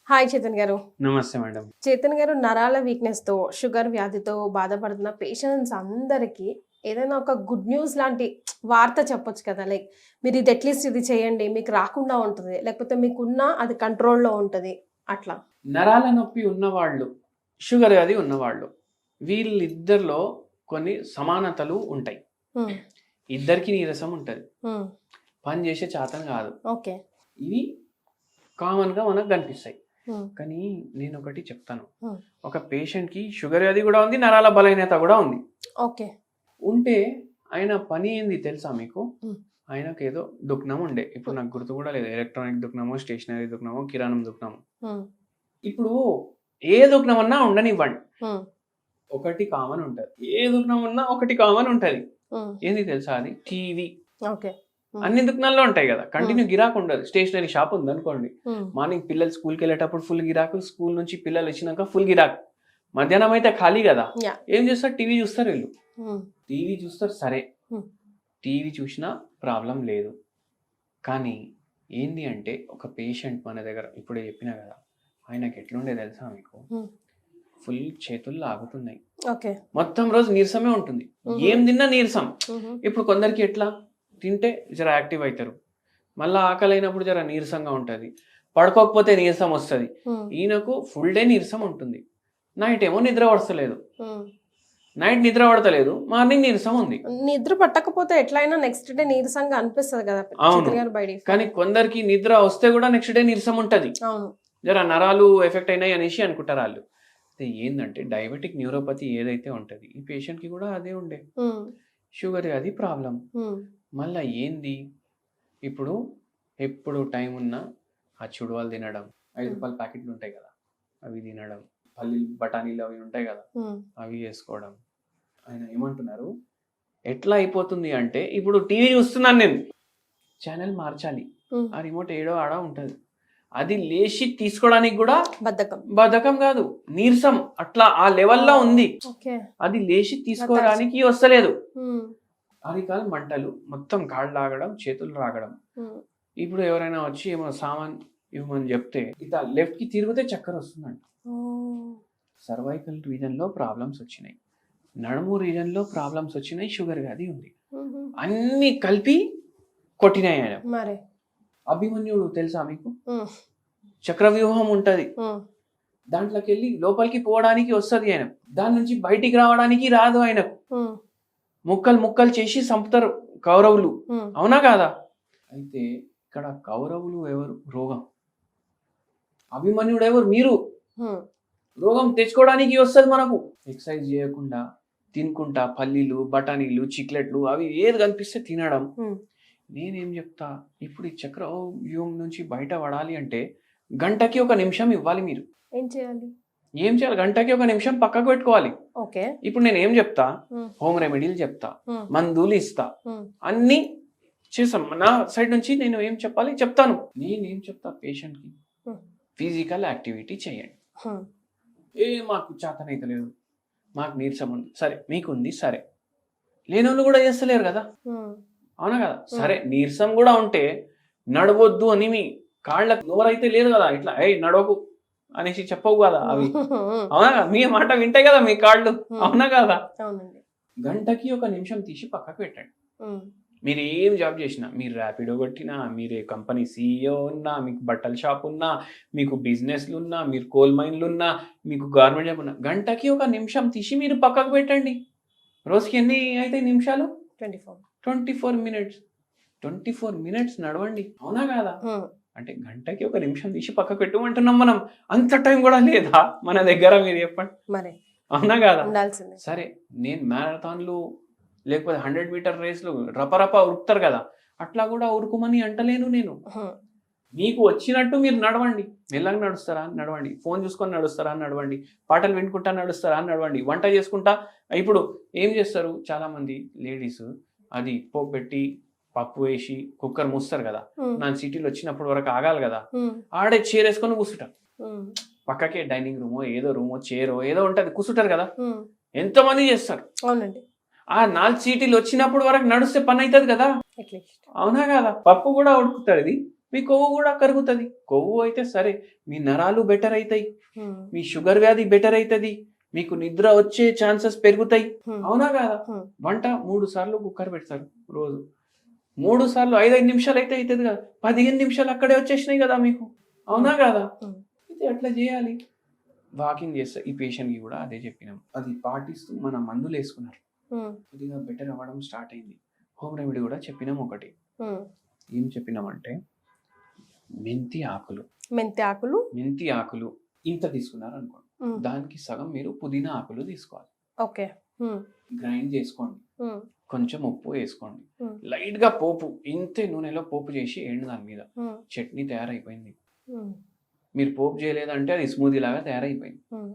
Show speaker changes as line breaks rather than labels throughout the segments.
Hi Chetan గారు.
నమస్తే madam.
Chetan గారు, నరాల వీక్‌నెస్‌తో, షుగర్ వ్యాధితో బాధపడుతున్న పేషెంట్స్ అందరికి ఏదైనా ఒక గుడ్ న్యూస్ లాంటి వార్త చెప్పొచ్చు కదా! లైక్ మీరు ఇది అట్‌లీస్ట్ ఇది చేయండి. మీకు రాకుండా ఉంటది. లేకపోతే మీకున్నా అది కంట్రోల్‌లో ఉంటది. అట్లా.
నరాల నొప్పి ఉన్నవాళ్ళు, షుగర్ వ్యాధి ఉన్నవాళ్ళు వీళ్ళిద్దరిలో కొన్ని సమానతలు ఉంటాయి.
హ్మ్.
ఇద్దరికి నీరసం ఉంటది.
హ్మ్.
పని చేసే చేతన కాదు.
ఓకే.
ఇవి కామన్‌గా మనకు కనిపిస్తాయి.
హ్మ్.
కానీ నేనొకటి చెప్తాను.
హ్మ్.
ఒక పేషెంట్‌కి షుగర్ వ్యాధి కూడా ఉంది, నరాల బలహీనత కూడా ఉంది.
ఓకే.
ఉంటే ఆయన పని ఏంది తెలుసా మీకు?
హ్మ్.
ఆయనకేదో దుగ్నం ఉండే. ఇప్పుడు నాకు గుర్తు కూడా లేదు. ఎలక్ట్రానిక్ దుగ్నమో, స్టేషనరీ దుగ్నమో, కిరాణం దుగ్నమో.
హ్మ్.
ఇప్పుడు ఏ దుగ్నమన్నా ఉండనివ్వండి.
హ్మ్.
ఒకటి కామన్ ఉంటది. ఏ దుకాణం ఉన్నా ఒకటి కామన్ ఉంటది.
హ్మ్.
ఏంది తెలుసా అది? టీవీ.
ఓకే. హ్మ్.
అన్ని దుకాణాల్లో ఉంటాయి కదా. కంటిన్యూ గిరాకు ఉండదు. స్టేషనరీ షాప్ ఉందనుకోండి.
హ్మ్.
మార్నింగ్ పిల్లలు స్కూల్కి వెళ్ళేటప్పుడు ఫుల్ గిరాకు, స్కూల్ నుంచి పిల్లలు వచ్చినాక ఫుల్ గిరాకు. మధ్యాహ్నం అయితే ఖాళీ కదా.
యాహ్!
ఏం చేస్తారు? టీవీ చూస్తారు వీళ్ళు.
హ్మ్.
టీవీ చూస్తారు సరే.
హ్మ్.
టీవీ చూసినా ప్రాబ్లం లేదు. కానీ ఏంది అంటే ఒక పేషెంట్ మన దగ్గర ఇప్పుడే చెప్పినా కదా. ఆయనకి ఎట్లుండే తెలుసా మీకు?
హ్మ్.
ఫుల్ చేతులు లాగుతున్నాయి.
ఓకే.
మొత్తం రోజు నీరసమే ఉంటుంది. ఏం తిన్నా నీరసం.
హుహు.
ఇప్పుడు కొందరికి ఎట్లా తింటే జర యాక్టివ్ అవుతారు, మళ్ళీ ఆకలి అయినప్పుడు జర నీరసంగా ఉంటుంది, పడుకోకపోతే నీరసం వస్తుంది.
హ్మ్.
ఈయనకు ఫుల్ డే నీరసం ఉంటుంది. నైట్ ఏమో నిద్ర పడతలేదు,
హ్మ్.
నైట్ నిద్ర పడతలేదు, మార్నింగ్ నీరసం ఉంది.
నిద్ర పట్టకపోతే ఎట్లైనా నెక్స్ట్ డే నీరసంగా అనిపిస్తది కదా!
అవును,
చేతన్ గారు బై
కానీ
డిఫాల్ట్.
కొందరికి నిద్ర వస్తే కూడా నెక్స్ట్ డే నీరసం ఉంటుంది.
అవును.
జర నరాలు ఎఫెక్ట్ అయినాయి అనేసి అనుకుంటారు వాళ్ళు. అయితే ఏంటంటే డయాబెటిక్ న్యూరోపతి ఏదైతే ఉంటుంది ఈ పేషెంట్కి కూడా అదే ఉండే.
హ్మ్.
షుగర్ అది ప్రాబ్లం.
హ్మ్.
మళ్ళీ ఏంది ఇప్పుడు ఎప్పుడు టైం ఉన్నా ఆ చుడవాలు తినడం, 5 రూపాయల ప్యాకెట్లు ఉంటాయి కదా అవి తినడం, పల్లీలు బఠానీలు అవి ఉంటాయి కదా
హ్మ్.
అవి వేసుకోవడం. ఆయన ఏమంటున్నారు, ఎట్లా అయిపోతుంది అంటే ఇప్పుడు టీవీ చూస్తున్నాను నేను, ఛానల్ మార్చాలి,
హ్మ్.
ఆ రిమోట్ ఏడో ఆడ ఉంటుంది, అది లేచి తీసుకోవడానికి కూడా
బద్ధకం.
బద్ధకం కాదు, నీరసం అట్లా ఆ లెవెల్లో ఉంది.
ఓకే.
అది లేచి తీసుకోవడానికి వస్తలేదు.
హ్మ్.
అరికాలు మంటలు, మొత్తం కాళ్ళు లాగడం, చేతులు రాగడం.
హ్మ్.
ఇప్పుడు ఎవరైనా వచ్చి ఏమో సామాన్ ఇవ్వమని చెప్తే ఇట్లా లెఫ్ట్ కి తిరిగితే చక్కర వస్తుందంట.
ఓహ్!
సర్వైకల్ రీజన్ లో ప్రాబ్లమ్స్ వచ్చినాయి, నడుము రీజన్ లో ప్రాబ్లమ్స్ వచ్చినాయి, షుగర్ వ్యాధి ఉంది,
హుహు.
అన్ని కలిపి కొట్టినాయి ఆయన.
మరి.
అభిమన్యుడు తెలుసా మీకు?
హ్మ్.
చక్రవ్యూహం ఉంటది,
హ్మ్.
దాంట్లోకి వెళ్ళి లోపలికి పోవడానికి వస్తుంది ఆయన, దాని నుంచి బయటికి రావడానికి రాదు ఆయనకు.
హ్మ్.
ముక్కలు ముక్కలు చేసి చంపుతారు కౌరవులు,
హ్మ్.
అవునా కాదా? అయితే ఇక్కడ కౌరవులు ఎవరు? రోగం. అభిమన్యుడు ఎవరు? మీరు.
హ్మ్.
రోగం తెచ్చుకోవడానికి వస్తుంది మనకు. ఎక్సర్సైజ్ చేయకుండా తినుకుంటా పల్లీలు, బఠానీలు, చిక్లెట్లు అవి ఏది కనిపిస్తే తినడం.
హ్మ్.
నేనేం చెప్తా, ఇప్పుడు ఈ చక్ర వ్యూహం నుంచి బయట పడాలి అంటే గంటకి 1 నిమిషం ఇవ్వాలి మీరు.
ఏం చేయాలి?
ఏం చేయాలి? గంటకి 1 నిమిషం పక్కకు పెట్టుకోవాలి.
ఓకే.
ఇప్పుడు నేను ఏం చెప్తా,
హ్మ్.
హోమ్ రెమెడీలు చెప్తా,
హ్మ్.
మందులు ఇస్తా,
హ్మ్.
అన్నీ చేసాం. నా సైడ్ నుంచి నేను ఏం చెప్పాలి చెప్తాను. నేనేం చెప్తా పేషెంట్కి,
హ్మ్.
ఫిజికల్ యాక్టివిటీ చేయండి.
హ్మ్.
మాకు చేతనైతే లేదు, మాకు నీరసం ఉంది, సరే మీకుంది సరే, లేనోళ్ళు కూడా చేస్తలేరు కదా,
హ్మ్.
అవునా కదా? సరే నీరసం కూడా ఉంటే నడవద్దు అని మీ కాళ్ళకు నోరైతే లేదు కదా, ఇట్లా నడవకు అనేసి చెప్పవు కదా అవి, అవునా కదా? మీ మాట వింటాయి కదా మీ కాళ్ళు, అవునా కదా?
అవునండి.
గంటకి 1 నిమిషం తీసి పక్కకు పెట్టండి.
హ్మ్.
మీరు ఏం జాబ్ చేసినా, మీరు ర్యాపిడో కొట్టినా, మీరు ఏ కంపెనీ సీఈఓ ఉన్నా, మీకు బట్టల షాప్ ఉన్నా, మీకు బిజినెస్లు ఉన్నా, మీరు కోల్ మైన్లు ఉన్నా, మీకు గవర్నమెంట్ జాబ్ ఉన్నా, గంటకి 1 నిమిషం తీసి మీరు పక్కకు పెట్టండి. రోజుకి ఎన్ని అయితే నిమిషాలు?
24.
24 మినిట్స్. 24 మినిట్స్ నడవండి, అవునా కాదా?
హ్మ్.
అంటే గంటకి 1 నిమిషం తీసి పక్కకు పెట్టమంటున్నాం మనం. అంత టైం కూడా లేదా మన దగ్గర? మీరు చెప్పండి,
మరి.
అవునా కాదా?
ఉండాల్సిందే.
సరే నేను మ్యారథాన్లు లేకపోతే 100 మీటర్ రేస్లు రపరప ఉరుకుతారు కదా, అట్లా కూడా ఉరుకుమని అంటలేను నేను.
హ్మ్.
మీకు వచ్చినట్టు మీరు నడవండి. మెల్లగా నడుస్తారా అని నడవండి, ఫోన్ చూసుకొని నడుస్తారా అని నడవండి, పాటలు వినుకుంటా నడుస్తారా అని నడవండి, వంట చేసుకుంటా. ఇప్పుడు ఏం చేస్తారు చాలామంది లేడీస్, అది పోపు పెట్టి పప్పు వేసి కుక్కర్ మూస్తారు కదా,
హ్మ్.
నా సిటీలో వచ్చినప్పుడు వరకు ఆగాలి కదా,
హ్మ్.
ఆడే చైర్ వేసుకొని కూర్చుంటారు.
హ్మ్.
పక్కకే డైనింగ్ రూమో ఏదో రూమో చైరో ఏదో ఉంటుంది, కూర్చుంటారు కదా.
హ్మ్.
ఎంతమంది చేస్తారు?
అవునండి.
ఆ 4 సీటీలు వచ్చినప్పుడు వరకు నడిస్తే పని అవుతుంది కదా,
అట్లీస్ట్.
అవునా కదా? పప్పు కూడా ఉడుకుతుంది, మీ కొవ్వు కూడా కరుగుతుంది. కొవ్వు అయితే సరే, మీ నరాలు బెటర్ అవుతాయి,
ఉమ్,
మీ షుగర్ వ్యాధి బెటర్ అవుతుంది, మీకు నిద్ర వచ్చే ఛాన్సెస్ పెరుగుతాయి.
ఉమ్,
అవునా కాదా?
ఉమ్,
వంట 3 సార్లు కుక్కర్ పెడతారు రోజు. 3 సార్లు 5 నిమిషాలు అయితే అవుతుంది కదా, 15 నిమిషాలు అక్కడే వచ్చేసినాయి కదా మీకు. అవునా కాదా?
ఉమ్,
ఇది అట్లా చేయాలి. వాకింగ్ చేస్తే ఈ పేషెంట్కి కూడా అదే చెప్పినాం. అది పాటిస్తూ మన మందులు వేసుకున్నారు,
ఉమ్,
కొద్దిగా బెటర్ అవ్వడం స్టార్ట్ అయింది. హోమ్ రెమెడీ కూడా చెప్పినాం ఒకటి.
ఉమ్.
ఏం చెప్పినామంటే మెంతి ఆకులు.
మెంతి ఆకులు.
మెంతి ఆకులు ఇంత తీసుకున్నారు అనుకోండి,
ఉమ్,
దానికి సగం మీరు పుదీనా ఆకులు తీసుకోవాలి.
ఓకే. ఉమ్,
గ్రైండ్ చేసుకోండి,
ఉమ్,
కొంచెం ఉప్పు వేసుకోండి,
ఉమ్,
లైట్ గా పోపు, ఇంతే నూనెలో పోపు చేసి ఎండు దాని మీద
ఉమ్,
చట్నీ తయారైపోయింది.
ఉమ్,
మీరు పోపు చేయలేదంటే అది స్మూదీ లాగా తయారైపోయింది.
ఉమ్,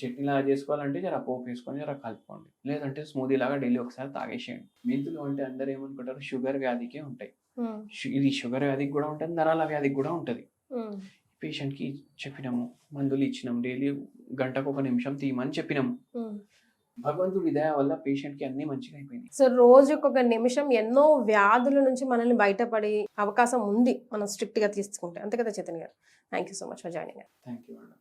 చట్నీ లాగా చేసుకోవాలంటే జర పోపు వేసుకొని జర కలుపుకోండి, లేదంటే స్మూదీ లాగా డైలీ ఒకసారి తాగేసేయండి. మెంతులు అంటే అందరూ ఏమనుకుంటారు, షుగర్ వ్యాధికే ఉంటాయి.
ఉమ్,
ఇది షుగర్ వ్యాధికి కూడా ఉంటుంది, నరాల వ్యాధికి కూడా ఉంటుంది.
ఉమ్.
పేషెంట్కి చెప్పినాము, మందులు ఇచ్చినాం, డైలీ గంటకు 1 నిమిషం తీయమని చెప్పినాము.
ఉమ్.
భగవంతుడి దయ వల్ల పేషెంట్కి అన్ని మంచిగా అయిపోయింది.
సో రోజుకు ఒక నిమిషం ఎన్నో వ్యాధుల నుంచి మనల్ని బయటపడే అవకాశం ఉంది మనం స్ట్రిక్ట్ గా తీసుకుంటే. అంతే కదా చైతన్య గారు? Thank you so much for joining.
Thank you madam.